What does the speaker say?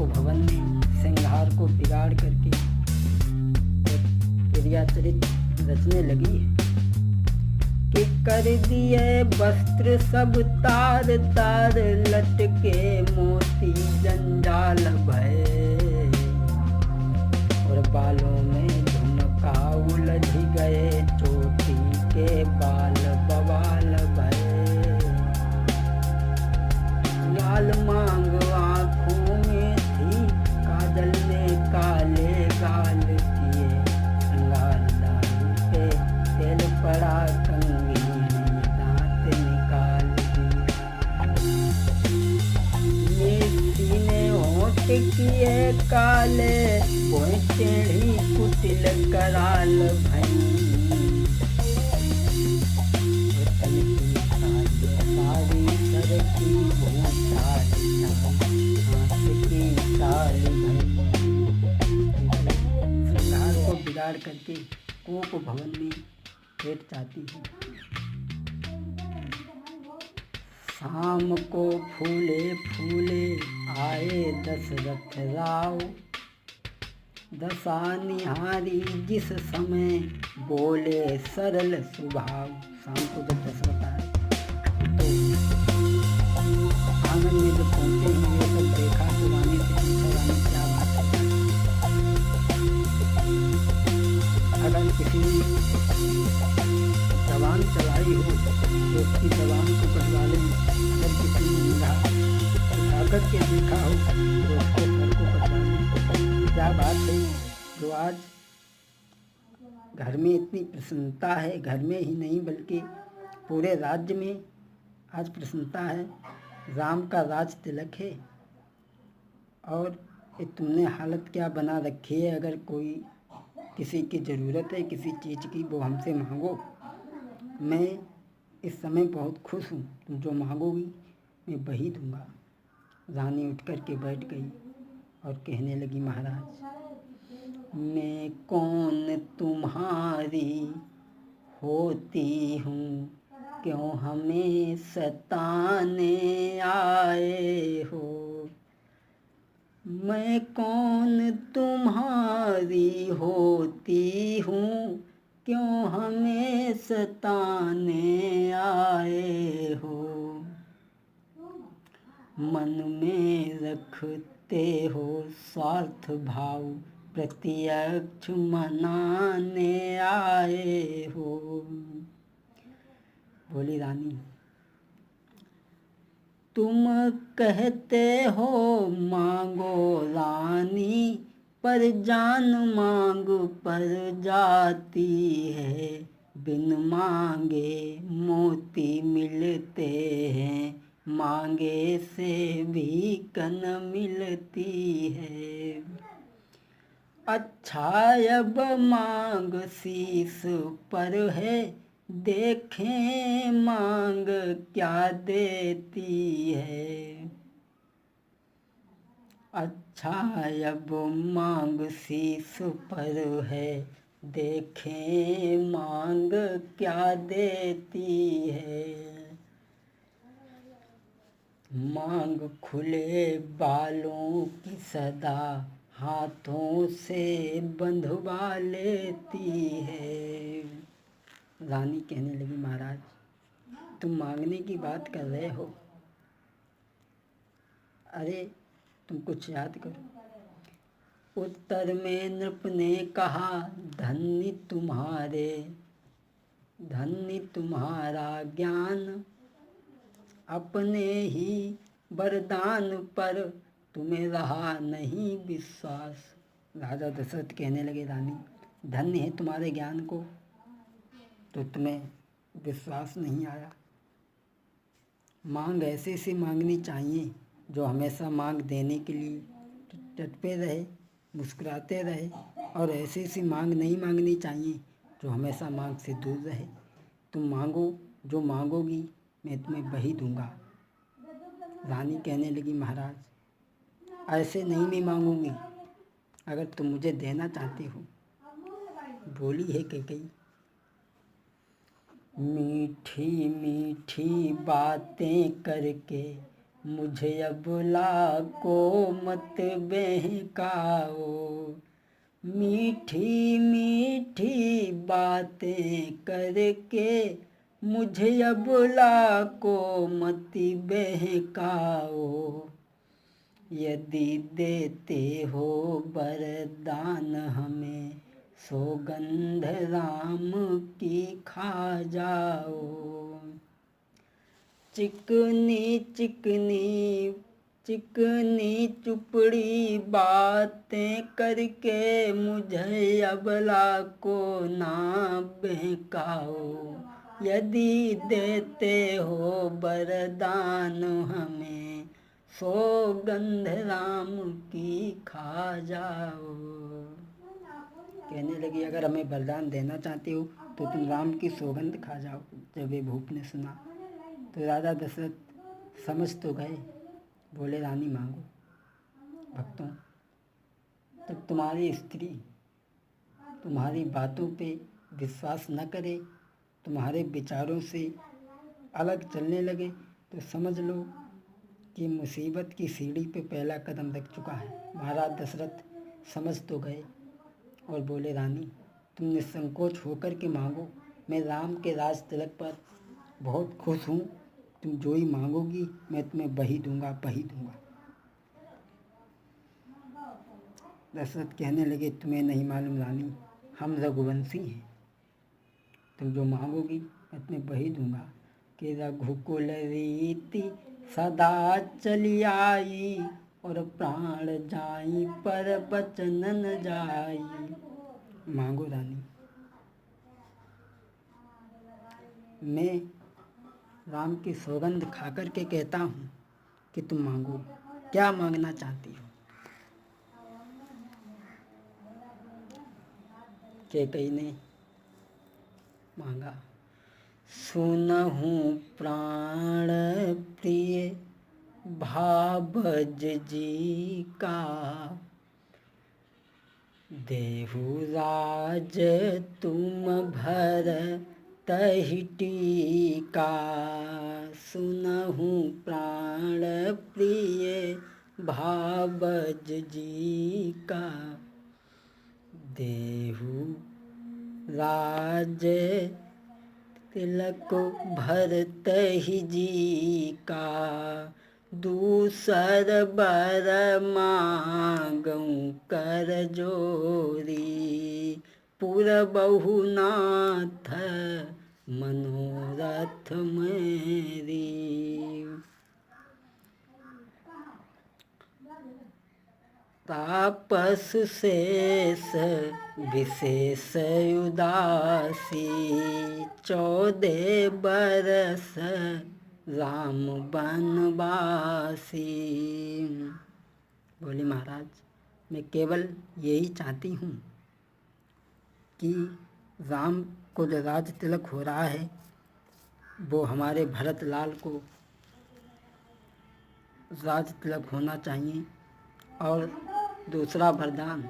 भवन में श्रृंगार को बिगाड़ करके प्रियाचरित रचने लगी है कि कर दिए वस्त्र सब तार तार लटके मोती जंजाल भय और बालों में झुमका उलझ गए चोटी के बाल बवाल भय लाल मांग आँखों में थी काजल ने काले गाल किए श्रृंगार दारू पे तेल पड़ा कंगी ने दांत निकाल दिए सीने होठ किए काले बोए टेढ़ी कुटिल कराल भई श्रृंगार को बिगाड़ करके कोप भवन में लेट जाती है। शाम को फूले फूले आए दशरथ राव दशा निहारी जिस समय बोले सरल स्वभाव। शाम को जब दशरथ आए तो आंगन में जब पहुंचे हैं ये सब देखा तो रानी से पूछा रानी क्या बात है। अगर किसी ने जवान चलाई हो तो उसकी जवान को कटवा लें। अगर किसी ने निगाह उठाकर के देखा हो तो उसके सर को कटवा लें। क्या बात है जो आज घर में इतनी प्रसन्नता है, घर में ही नहीं बल्कि पूरे राज्य में आज प्रसन्नता है। राम का राज तिलक है और ये तुमने हालत क्या बना रखी है। अगर कोई किसी की ज़रूरत है किसी चीज़ की वो हमसे मांगो। मैं इस समय बहुत खुश हूँ, तुम जो मांगोगी मैं वही दूंगा। रानी उठ कर के बैठ गई और कहने लगी महाराज मैं कौन तुम्हारी होती हूँ क्यों हमें सताने आए हो। मैं कौन तुम्हारी होती हूँ क्यों हमें सताने आए हो। मन में रखते हो स्वार्थ भाव प्रत्यक्ष मनाने आए हो। बोली रानी तुम कहते हो मांगो रानी पर जान मांग पर जाती है। बिन मांगे मोती मिलते हैं मांगे से भी कन मिलती है। अच्छा अब मांग शीश पर है देखें मांग क्या देती है। अच्छा अब मांग शीश पर है देखें मांग क्या देती है। मांग खुले बालों की सदा हाथों से बंधवा लेती है। रानी कहने लगी महाराज तुम मांगने की बात कर रहे हो। अरे तुम कुछ याद करो। उत्तर में नृप ने कहा धन्य तुम्हारा ज्ञान अपने ही वरदान पर तुम्हें रहा नहीं विश्वास। राजा दशरथ कहने लगे रानी धन्य है तुम्हारे ज्ञान को तो तुम्हें विश्वास नहीं आया। मांग ऐसे से मांगनी चाहिए जो हमेशा मांग देने के लिए टटपे रहे मुस्कुराते रहे और ऐसी सी मांग नहीं मांगनी चाहिए जो हमेशा मांग से दूर रहे। तुम मांगो जो मांगोगी मैं तुम्हें वही दूंगा। रानी कहने लगी महाराज ऐसे नहीं मैं मांगूंगी अगर तुम मुझे देना चाहते हो। बोली है कैकेयी मीठी मीठी बातें करके मुझे अबला को मत बहकाओ, मीठी मीठी बातें करके मुझे अबला को मत बहकाओ। यदि देते हो वरदान हमें, सौगंध राम की खा जाओ। चिकनी चिकनी चिकनी चुपड़ी बातें करके मुझे अबला को ना बहकाओ। यदि देते हो वरदान हमें, सौगंध राम की खा जाओ। कहने लगी, अगर हमें वरदान देना चाहती हो तो तुम राम की सौगंध खा जाओ। जब ये भूप ने सुना तो राजा दशरथ समझ तो गए। बोले, रानी मांगो। भक्तों, जब तुम्हारी स्त्री तुम्हारी बातों पे विश्वास न करे, तुम्हारे विचारों से अलग चलने लगे, तो समझ लो कि मुसीबत की सीढ़ी पे पहला कदम रख चुका है। महाराज दशरथ समझ तो गए और बोले, रानी तुम निसंकोच होकर के मांगो। मैं राम के राज तिलक पर बहुत खुश हूँ। तुम जो ही मांगोगी मैं तुम्हें वही दूंगा, वही दूंगा। दशरथ कहने लगे, तुम्हें नहीं मालूम रानी, हम रघुवंशी हैं। तुम जो मांगोगी मैं तुम्हें वही दूंगा। कि रघुकुल रीति सदा चली आई, और प्राण जाई पर बचन न जाई। मांगो रानी। मैं राम की सौगंध खाकर के कहता हूँ कि तुम मांगो, क्या मांगना चाहती हो। कैकेयी ने मांगा, सुनहु प्राण प्रिय भावज जी का, देहु राज तुम भर तहि टीका। सुनहु प्राण प्रिय भावज जी का, देहु राज तिलक भरत ही जी का। दूसर बर मांगऊं कर जोरी, पुरबहु नाथ मनोरथ मेरी। तापस शेष विशेष उदासी, 14 बरस राम बनवासी। बोले, महाराज मैं केवल यही चाहती हूँ कि राम को जो राज तिलक हो रहा है वो हमारे भरत लाल को राज तिलक होना चाहिए। और दूसरा वरदान